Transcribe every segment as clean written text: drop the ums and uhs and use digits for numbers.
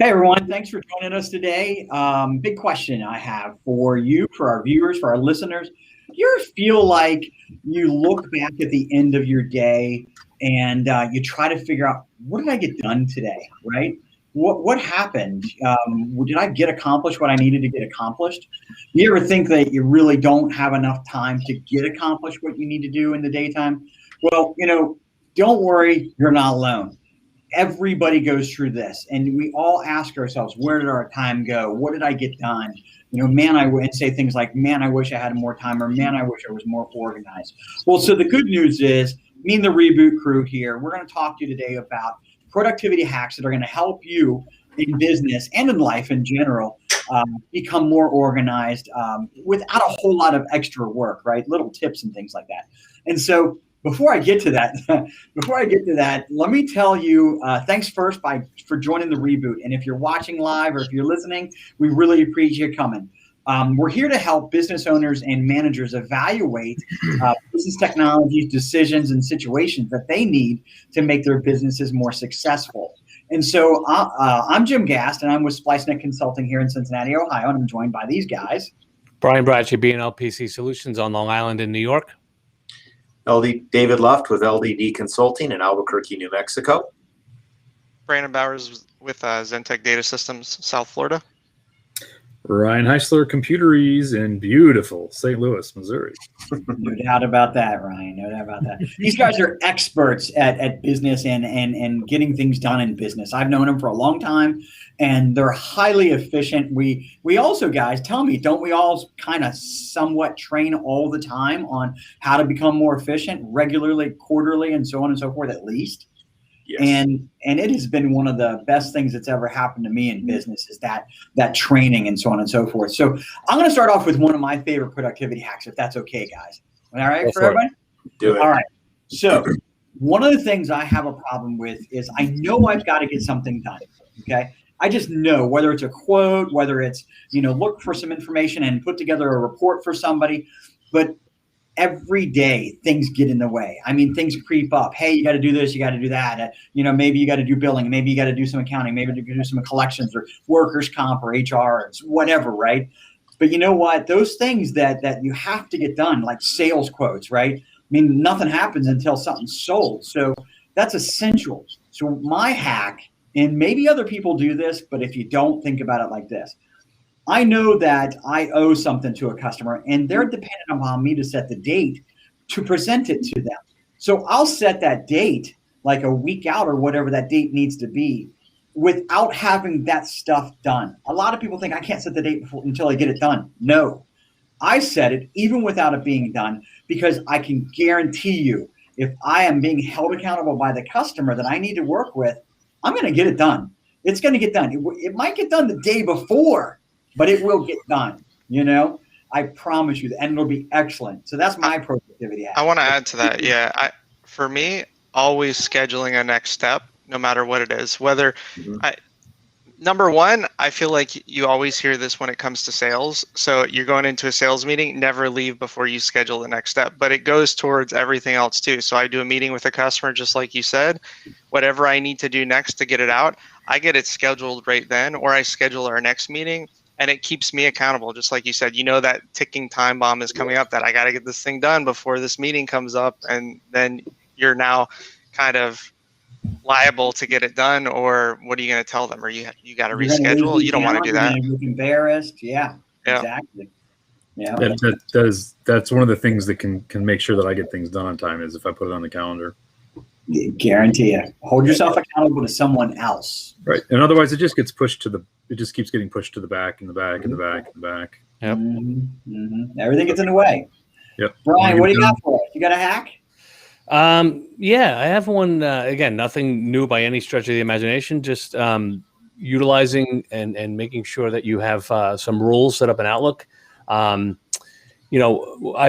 Hey everyone, thanks for joining us today. Big question I have for you, for our viewers, for our listeners. Do you ever feel like you look back at the end of your day and you try to figure out, what did I get done today, right? What happened? Did I get accomplished what I needed to get accomplished? Do you ever think that you really don't have enough time to get accomplished what you need to do in the daytime? Well, don't worry, you're not alone. Everybody goes through this, and we all ask ourselves, where did our time go? What did I get done? And say things like, man, I wish I had more time, or man, I wish I was more organized. Well, so the good news is, me and the Reboot crew here, we're going to talk to you today about productivity hacks that are going to help you in business and in life in general become more organized without a whole lot of extra work, right? Little tips and things like that. And so before I get to that, let me tell you, thanks first for joining the Reboot. And if you're watching live or if you're listening, we really appreciate you coming. We're here to help business owners and managers evaluate business technologies, decisions, and situations that they need to make their businesses more successful. And so I'm Jim Gast, and I'm with SpliceNet Consulting here in Cincinnati, Ohio, and I'm joined by these guys. Brian Bradshaw, B&L PC Solutions on Long Island in New York. David Luft with LDD Consulting in Albuquerque, New Mexico. Brandon Bowers with Zentech Data Systems, South Florida. Ryan Heisler, Computeries in beautiful St. Louis, Missouri. No doubt about that, Ryan. No doubt about that. These guys are experts at business and getting things done in business. I've known them for a long time, and they're highly efficient. We also, guys, tell me, don't we all kind of somewhat train all the time on how to become more efficient regularly, quarterly, and so on and so forth, at least? Yes. And it has been one of the best things that's ever happened to me in business is that training and so on and so forth. So I'm going to start off with one of my favorite productivity hacks, if that's okay, guys. All right, for everybody? Do it. All right. So one of the things I have a problem with is I know I've got to get something done. Okay. I just know, whether it's a quote, whether it's, look for some information and put together a report for somebody, but every day things get in the way. I mean, things creep up. Hey, you got to do this, you got to do that. Maybe you got to do billing, maybe you got to do some accounting, maybe you got to do some collections or workers' comp or HR or whatever, right? But you know what? Those things that you have to get done, like sales quotes, right? I mean, nothing happens until something's sold. So that's essential. So my hack, and maybe other people do this, but if you don't, think about it like this. I know that I owe something to a customer, and they're dependent upon me to set the date to present it to them. So I'll set that date like a week out or whatever that date needs to be without having that stuff done. A lot of people think I can't set the date until I get it done. No, I set it even without it being done, because I can guarantee you, if I am being held accountable by the customer that I need to work with, I'm going to get it done. It's going to get done. It might get done the day before, but it will get done, I promise you that, and it'll be excellent. So that's my productivity hack. I want to add to that. Yeah. For me, always scheduling a next step, no matter what it is, number one, I feel like you always hear this when it comes to sales. So you're going into a sales meeting, never leave before you schedule the next step, but it goes towards everything else too. So I do a meeting with a customer, just like you said, whatever I need to do next to get it out, I get it scheduled right then, or I schedule our next meeting. And it keeps me accountable, just like you said. That ticking time bomb is coming up, that I got to get this thing done before this meeting comes up, and then you're now kind of liable to get it done. Or what are you going to tell them? Or you got to reschedule? You don't want to do that. You're embarrassed. Yeah, exactly. Yeah, that's one of the things that can make sure that I get things done on time, is if I put it on the calendar. Guarantee you. Hold yourself accountable to someone else. Right. And otherwise it just gets pushed it just keeps getting pushed to the back and the back and the back and the back. Yep. Mm-hmm. Mm-hmm. Everything gets in the way. Yep. Brian, what do you got for us? You got a hack? Yeah, I have one. Again, nothing new by any stretch of the imagination, just utilizing and making sure that you have some rules set up in Outlook. I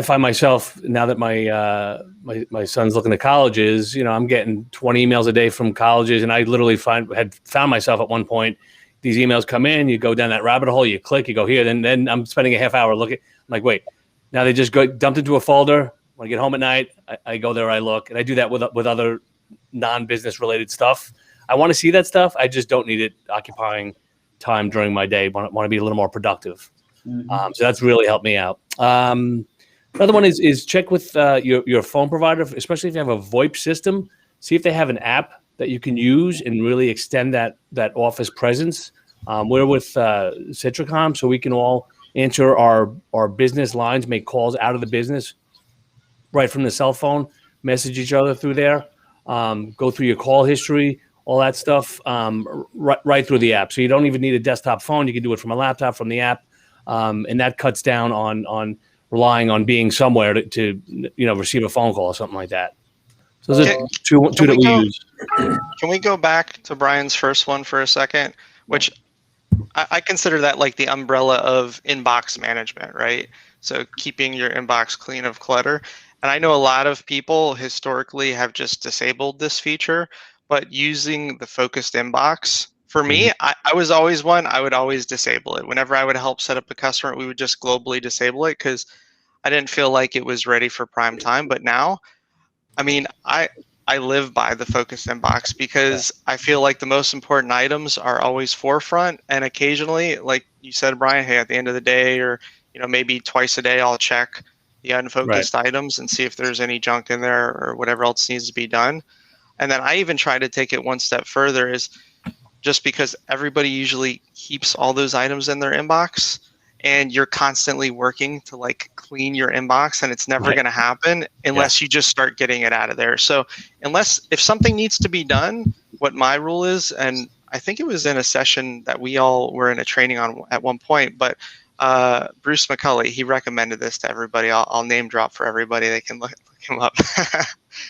find myself, now that my son's looking at colleges, I'm getting 20 emails a day from colleges, and I literally had found myself at one point, these emails come in, you go down that rabbit hole, you click, you go here, then I'm spending a half hour looking. I'm like, wait, now they just go dumped into a folder. When I get home at night, I go there, I look, and I do that with other non-business related stuff. I want to see that stuff. I just don't need it occupying time during my day. Want to be a little more productive. So that's really helped me out. Another one is check with your phone provider, especially if you have a VoIP system. See if they have an app that you can use and really extend that office presence. We're with Citricom, so we can all answer our business lines, make calls out of the business right from the cell phone, message each other through there, go through your call history, all that stuff right through the app. So you don't even need a desktop phone. You can do it from a laptop, from the app, and that cuts down on relying on being somewhere to receive a phone call or something like that. So those are two that we use. Can we go back to Brian's first one for a second, which I consider that like the umbrella of inbox management, right? So keeping your inbox clean of clutter. And I know a lot of people historically have just disabled this feature, but using the focused inbox, for me, I was always one, I would always disable it. Whenever I would help set up a customer, we would just globally disable it because I didn't feel like it was ready for prime time. But now, I mean, I live by the focused inbox because I feel like the most important items are always forefront. And occasionally, like you said, Brian, hey, at the end of the day, or maybe twice a day, I'll check the unfocused items and see if there's any junk in there or whatever else needs to be done. And then I even try to take it one step further, is just because everybody usually keeps all those items in their inbox, and you're constantly working to like clean your inbox, and it's never going to happen unless you just start getting it out of there. So if something needs to be done, what my rule is, and I think it was in a session that we all were in a training on at one point, but Bruce McCulley, he recommended this to everybody. I'll name drop for everybody. They can look him up.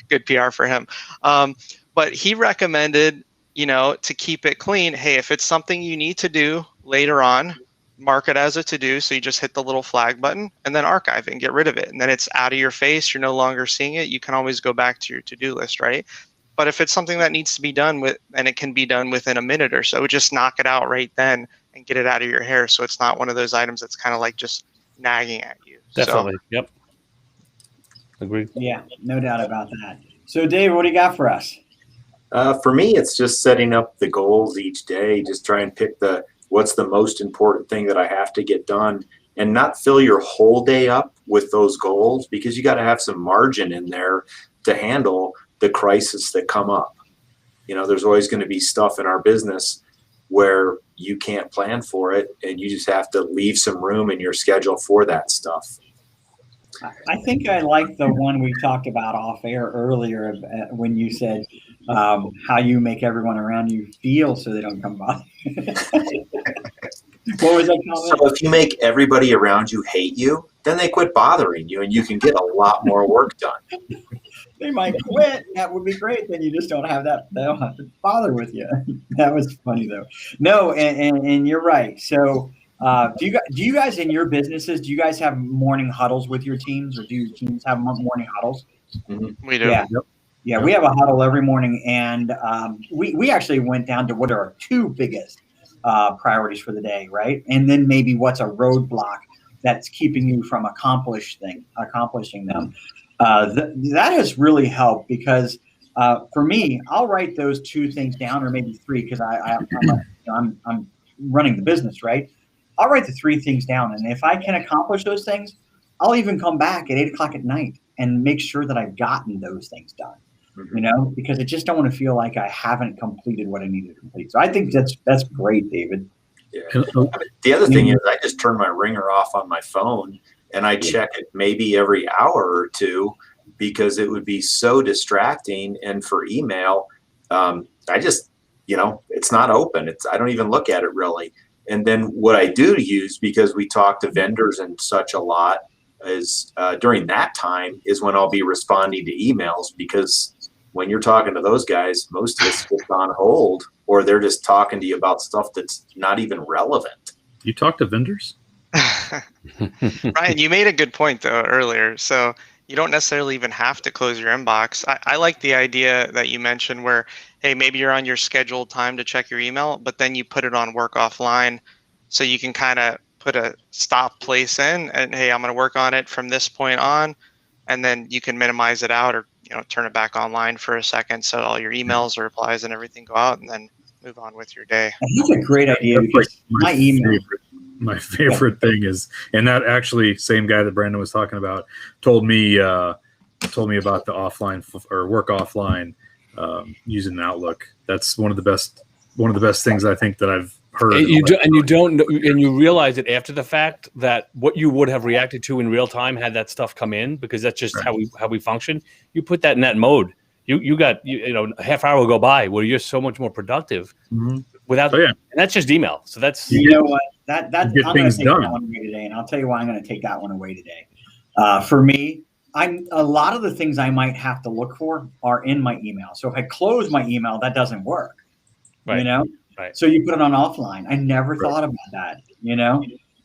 Good PR for him. But he recommended, to keep it clean. Hey, if it's something you need to do later on, mark it as a to-do. So you just hit the little flag button and then archive it and get rid of it. And then it's out of your face. You're no longer seeing it. You can always go back to your to-do list, right? But if it's something that needs to be done and it can be done within a minute or so, just knock it out right then and get it out of your hair. So it's not one of those items that's kind of like just nagging at you. Definitely. Yep. Agreed. Yeah, no doubt about that. So Dave, what do you got for us? For me, it's just setting up the goals each day. Just try and pick what's the most important thing that I have to get done, and not fill your whole day up with those goals, because you got to have some margin in there to handle the crises that come up. There's always going to be stuff in our business where you can't plan for it, and you just have to leave some room in your schedule for that stuff. I think I like the one we talked about off air earlier when you said how you make everyone around you feel so they don't come by. What was that comment? So if you make everybody around you hate you, then they quit bothering you, and you can get a lot more work done. They might quit. That would be great. Then you just don't have that. They don't have to bother with you. That was funny though. No, and you're right. So do you guys in your businesses, do you guys have morning huddles with your teams, or do your teams have morning huddles? We do. Yeah. Yep. Yeah, we have a huddle every morning, and we actually went down to what are our two biggest priorities for the day, right? And then maybe what's a roadblock that's keeping you from accomplishing them. That has really helped, because for me, I'll write those two things down, or maybe three, because I'm running the business, right? I'll write the three things down, and if I can accomplish those things, I'll even come back at 8:00 at night and make sure that I've gotten those things done. Because I just don't want to feel like I haven't completed what I need to complete. So I think that's great, David. Yeah. The other thing is, I just turn my ringer off on my phone, and I check it maybe every hour or two, because it would be so distracting. And for email, I just, it's not open. I don't even look at it really. And then what I do use, because we talk to vendors and such a lot, is during that time is when I'll be responding to emails, because when you're talking to those guys, most of it's just on hold, or they're just talking to you about stuff that's not even relevant. You talk to vendors? Ryan, you made a good point though earlier. So you don't necessarily even have to close your inbox. I like the idea that you mentioned where, hey, maybe you're on your scheduled time to check your email, but then you put it on work offline, so you can kind of put a stop place in, and hey, I'm going to work on it from this point on, and then you can minimize it out or turn it back online for a second so all your emails or replies and everything go out, and then move on with your day. That's a great idea because my email. My favorite thing is, and that actually same guy that Brandon was talking about told me about the offline or work offline using Outlook. That's one of the best things I think that I've heard. And you realize it after the fact that what you would have reacted to in real time had that stuff come in, because that's just how we function. You put that in that mode. You got a half hour will go by where you're so much more productive without. And that's just email. So that's what I'm going to take that one away today, and I'll tell you why I'm going to take that one away today. For me, a lot of the things I might have to look for are in my email. So if I close my email, that doesn't work. Right. Right. So you put it on offline. I never thought about that.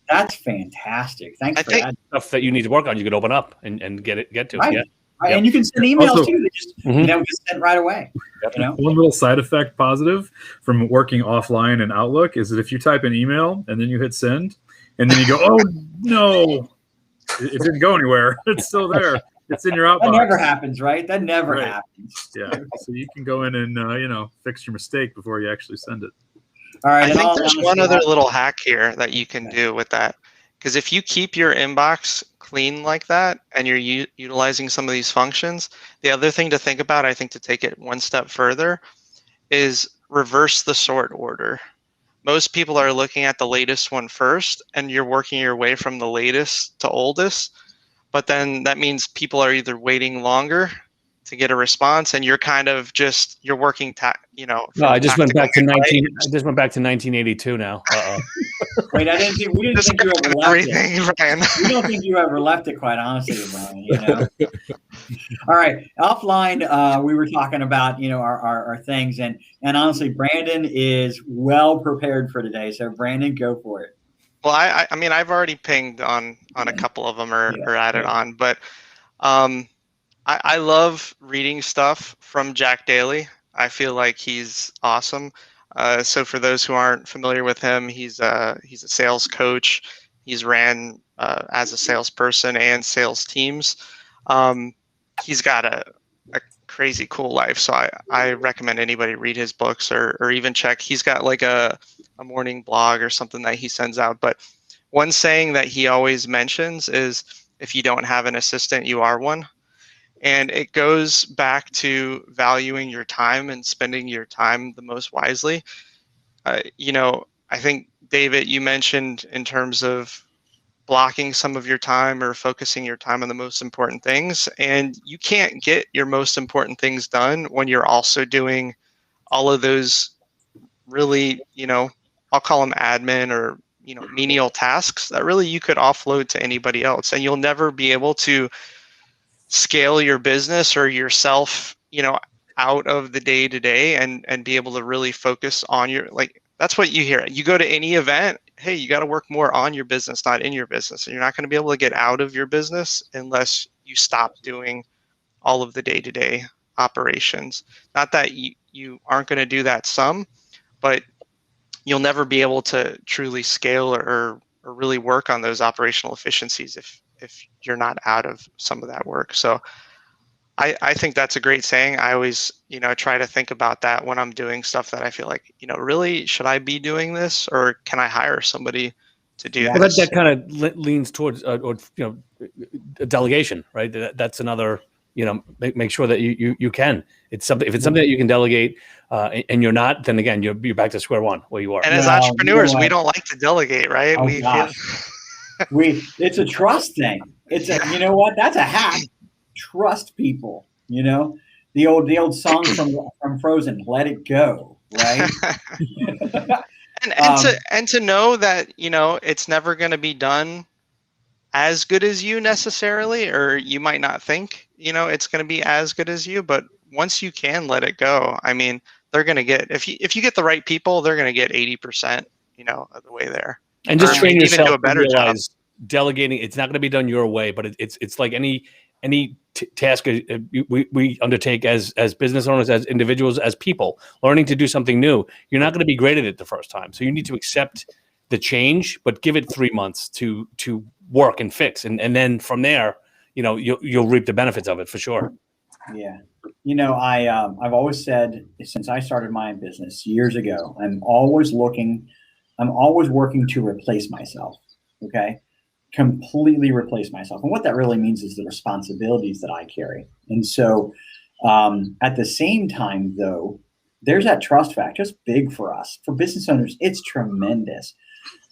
That's fantastic. Thanks for that. Stuff that you need to work on, you could open up and get to. Right. Yeah. Right. And you can send emails also, too. They just get sent right away. One little side effect positive from working offline in Outlook is that if you type an email and then you hit send, and then you go, oh no, it didn't go anywhere. It's still there. It's in your outbox. That never happens, right? That never happens. Yeah. So you can go in and fix your mistake before you actually send it. All right. I think there's one other little hack here that you can do with that. Because if you keep your inbox clean like that and you're utilizing some of these functions, the other thing to think about, I think, to take it one step further, is reverse the sort order. Most people are looking at the latest one first, and you're working your way from the latest to oldest. But then that means people are either waiting longer to get a response, and you're kind of just working. No, I just went back to 1982 now. Wait, we didn't think you ever left it. Brian. We don't think you ever left it, quite honestly, Brian. All right, offline, we were talking about our things, and honestly, Brandon is well prepared for today. So Brandon, go for it. Well, I mean, I've already pinged on a couple of them or added on, but I love reading stuff from Jack Daly. I feel like he's awesome. So for those who aren't familiar with him, he's a sales coach. He's ran as a salesperson and sales teams. He's got a crazy cool life. So I recommend anybody read his books or even check. He's got like a morning blog or something that he sends out. But one saying that he always mentions is, if you don't have an assistant, you are one. And it goes back to valuing your time and spending your time the most wisely. I think, David, you mentioned in terms of blocking some of your time or focusing your time on the most important things. And you can't get your most important things done when you're also doing all of those really, I'll call them admin or, menial tasks that really you could offload to anybody else. And you'll never be able to scale your business or yourself, out of the day to day and be able to really focus on that's what you hear. You go to any event, hey, you got to work more on your business, not in your business. And you're not going to be able to get out of your business unless you stop doing all of the day to day operations. Not that you aren't going to do that some, but you'll never be able to truly scale or really work on those operational efficiencies if you're not out of some of that work. So I think that's a great saying. I always, try to think about that when I'm doing stuff that I feel like, really, should I be doing this, or can I hire somebody to do this? That kind of leans towards, delegation, right? That's another, make sure that you can. If it's something that you can delegate, and you're not, then again, you're back to square one where you are. And as entrepreneurs, we don't like to delegate, right? It's a trust thing. It's that's a hack. Trust people. The old song from Frozen, "Let It Go," right? and to know that it's never going to be done as good as you necessarily, or you might not think it's going to be as good as you, but once you can let it go, I mean, they're going to get, if you get the right people, they're going to get 80% of the way there. And just train yourself do a better job. Delegating, it's not going to be done your way, but it's like any task we undertake as business owners, as individuals, as people, learning to do something new. You're not going to be great at it the first time, so you need to accept the change, but give it 3 months to work and fix, and then from there, you'll reap the benefits of it for sure. Yeah. You know, I've always said since I started my business years ago, I'm always working to replace myself. Okay. Completely replace myself. And what that really means is the responsibilities that I carry. And so at the same time, though, there's that trust factor. It's big for us. For business owners, it's tremendous.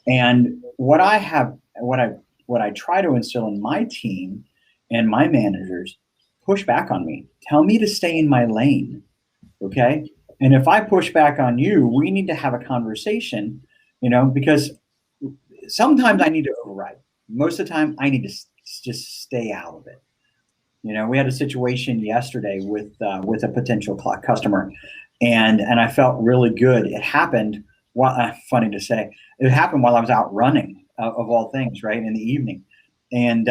And what I try to instill in my team and my managers, push back on me. Tell me to stay in my lane. Okay. And if I push back on you, we need to have a conversation, because sometimes I need to override. Most of the time I need to just stay out of it. We had a situation yesterday with a potential customer, and I felt really good. It happened. Funny to say, it happened while I was out running, of all things, right in the evening, and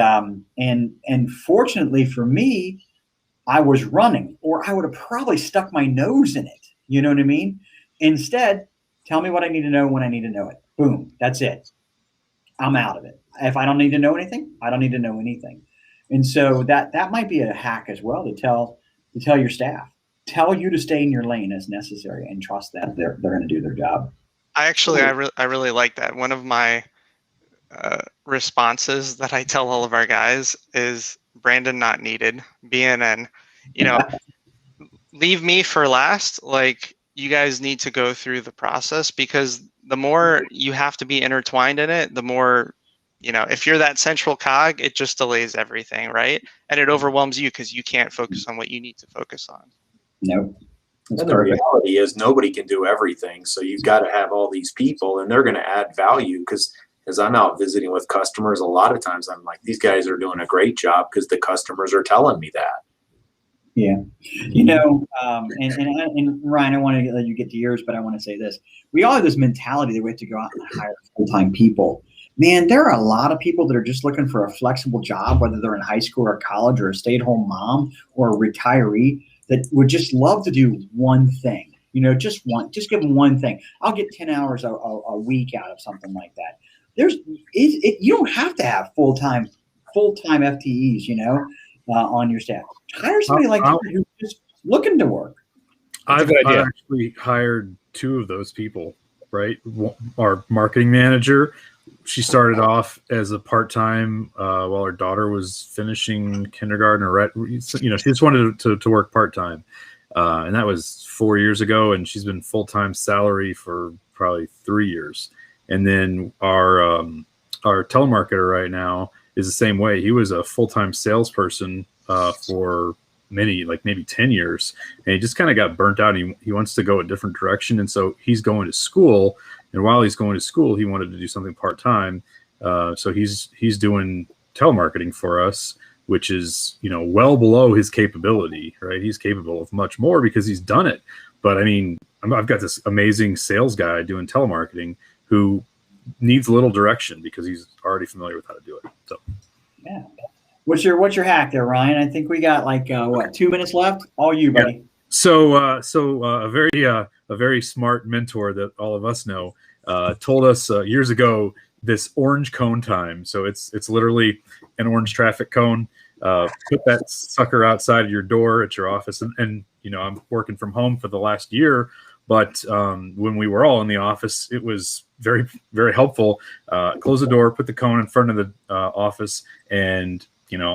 fortunately for me, I was running, or I would have probably stuck my nose in it. You know what I mean? Instead, tell me what I need to know when I need to know it. Boom, that's it. I'm out of it. If I don't need to know anything, I don't need to know anything. And so that might be a hack as well, to tell your staff, tell you to stay in your lane as necessary, and trust that they're going to do their job. I really like that. One of my responses that I tell all of our guys is Brandon not needed, BNN. Leave me for last. Like, you guys need to go through the process, because the more you have to be intertwined in it, the more, if you're that central cog, it just delays everything, right? And it overwhelms you because you can't focus on what you need to focus on. No. And the reality is nobody can do everything. So you've got to have all these people, and they're going to add value, because as I'm out visiting with customers, a lot of times I'm like, these guys are doing a great job because the customers are telling me that. Yeah. And Ryan, I want to let you get to yours, but I want to say this. We all have this mentality that we have to go out and hire full-time people. Man, there are a lot of people that are just looking for a flexible job, whether they're in high school or college, or a stay-at-home mom or a retiree, that would just love to do one thing. Just give them one thing. I'll get 10 hours a week out of something like that. You don't have to have full-time FTEs, on your staff. Hire somebody like you who's just looking to work. I've actually hired two of those people, right? Our marketing manager, she started off as a part-time while her daughter was finishing kindergarten, or she just wanted to work part-time. And that was 4 years ago, and she's been full-time salary for probably 3 years. And then our telemarketer right now is the same way. He was a full-time salesperson for maybe 10 years, and he just kind of got burnt out. He wants to go a different direction, and so he's going to school. And while he's going to school, he wanted to do something part-time. So he's doing telemarketing for us, which is well below his capability. Right? He's capable of much more because he's done it. But I mean, I've got this amazing sales guy doing telemarketing who needs a little direction because he's already familiar with how to do it. So, yeah. What's your hack there, Ryan? I think we got 2 minutes left. All you, buddy. Yeah. So a very smart mentor that all of us know told us years ago this orange cone time. So it's literally an orange traffic cone. Put that sucker outside of your door at your office, and I'm working from home for the last year. But when we were all in the office, it was very, very helpful. Close the door, put the cone in front of the office, and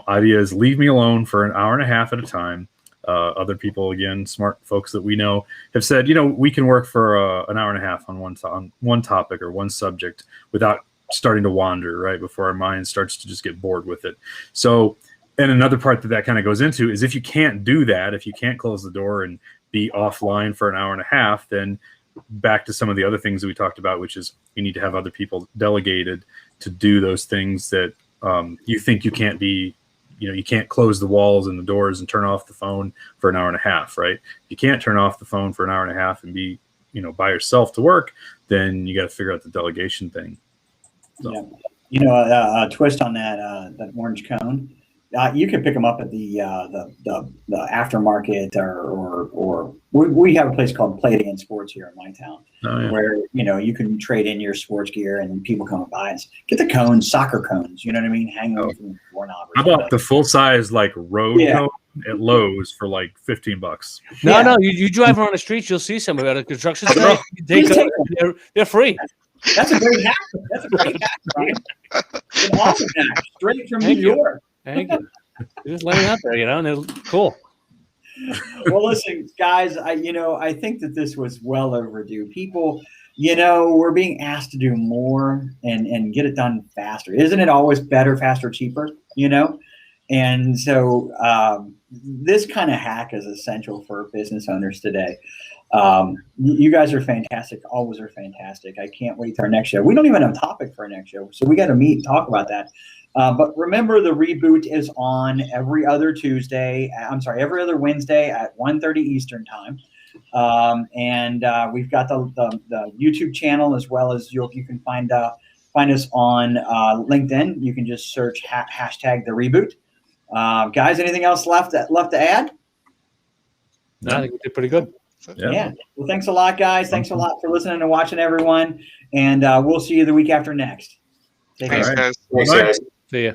idea is leave me alone for an hour and a half at a time. Other people, again, smart folks that we know, have said, we can work for an hour and a half on one topic or one subject without starting to wander, right, before our mind starts to just get bored with it. So, and another part that kind of goes into is if you can't do that, if you can't close the door and be offline for an hour and a half, then back to some of the other things that we talked about, which is you need to have other people delegated to do those things that you think you can't be, you can't close the walls and the doors and turn off the phone for an hour and a half, right? You can't turn off the phone for an hour and a half and be, by yourself to work, then you got to figure out the delegation thing. So. Yeah. A twist on that orange cone. You can pick them up at the aftermarket, or we have a place called Play Day Sports here in my town, where you can trade in your sports gear and people come and buy it. Get the cones, soccer cones. You know what I mean? Hang them from the doorknob. How about the full size road cone? at Lowe's for like $15. No, you drive around the streets, you'll see some at a construction site. They're free. That's a great hack. That's a great hack, Brian. It's an awesome hack, straight from New York. Thank you. They're just laying out there, and they're cool. Well, listen, guys, I think that this was well overdue. People, we're being asked to do more and get it done faster. Isn't it always better, faster, cheaper? And so this kind of hack is essential for business owners today. You guys are fantastic. Always are fantastic. I can't wait to our next show. We don't even have a topic for our next show, so we got to meet and talk about that. But remember, the Reboot is on every other Wednesday at 1:30 Eastern time. And we've got the YouTube channel, as well as you can find us on LinkedIn. You can just search hashtag the Reboot. Guys, anything else left to add? No, I think we did pretty good. Yeah. Well, thanks a lot, guys. Thanks a lot for listening and watching, everyone. And we'll see you the week after next. Thanks, guys. Thanks, guys. See ya.